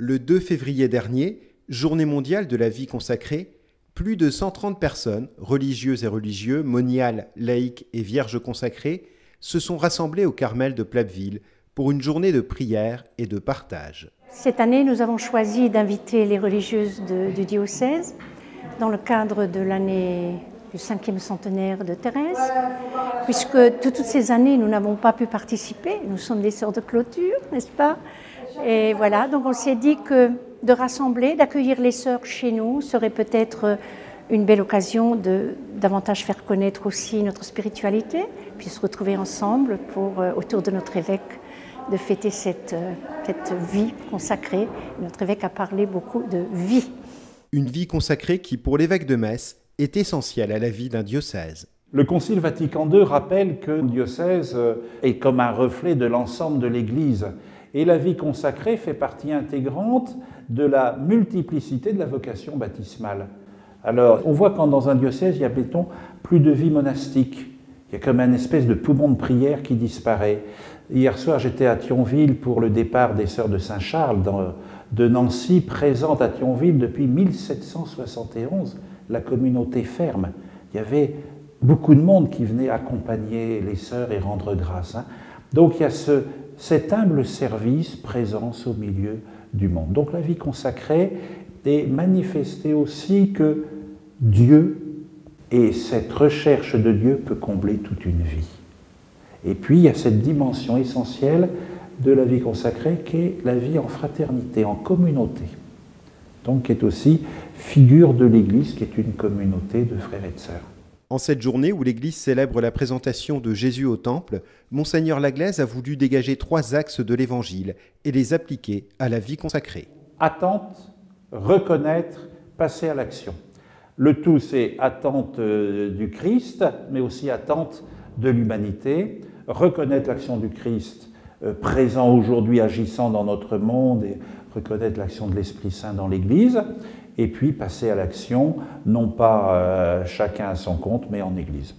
Le 2 février dernier, journée mondiale de la vie consacrée, plus de 130 personnes, religieuses et religieux, moniales, laïcs et vierges consacrées, se sont rassemblées au Carmel de Platteville pour une journée de prière et de partage. Cette année, nous avons choisi d'inviter les religieuses du diocèse dans le cadre de l'année du 5e centenaire de Thérèse, puisque toutes ces années, nous n'avons pas pu participer. Nous sommes des sœurs de clôture, n'est-ce pas? Et voilà, donc on s'est dit que de rassembler, d'accueillir les sœurs chez nous serait peut-être une belle occasion de davantage faire connaître aussi notre spiritualité, puis se retrouver ensemble pour, autour de notre évêque, de fêter cette vie consacrée. Notre évêque a parlé beaucoup de vie. Une vie consacrée qui, pour l'évêque de Metz, est essentielle à la vie d'un diocèse. Le Concile Vatican II rappelle que le diocèse est comme un reflet de l'ensemble de l'Église. Et la vie consacrée fait partie intégrante de la multiplicité de la vocation baptismale. Alors, on voit quand dans un diocèse, il y a, mettons, plus de vie monastique. Il y a comme une espèce de poumon de prière qui disparaît. Hier soir, j'étais à Thionville pour le départ des Sœurs de Saint-Charles de Nancy, présente à Thionville depuis 1771, la communauté ferme. Il y avait beaucoup de monde qui venait accompagner les sœurs et rendre grâce. Donc il y a cet humble service, présence au milieu du monde. Donc la vie consacrée est manifestée aussi que Dieu et cette recherche de Dieu peut combler toute une vie. Et puis il y a cette dimension essentielle de la vie consacrée qui est la vie en fraternité, en communauté. Donc qui est aussi figure de l'Église, qui est une communauté de frères et de sœurs. En cette journée où l'Église célèbre la présentation de Jésus au Temple, Monseigneur Laglaise a voulu dégager 3 axes de l'Évangile et les appliquer à la vie consacrée. Attente, reconnaître, passer à l'action. Le tout, c'est attente du Christ, mais aussi attente de l'humanité. Reconnaître l'action du Christ présent aujourd'hui, agissant dans notre monde, et reconnaître l'action de l'Esprit Saint dans l'Église. Et puis passer à l'action, non pas chacun à son compte, mais en Église.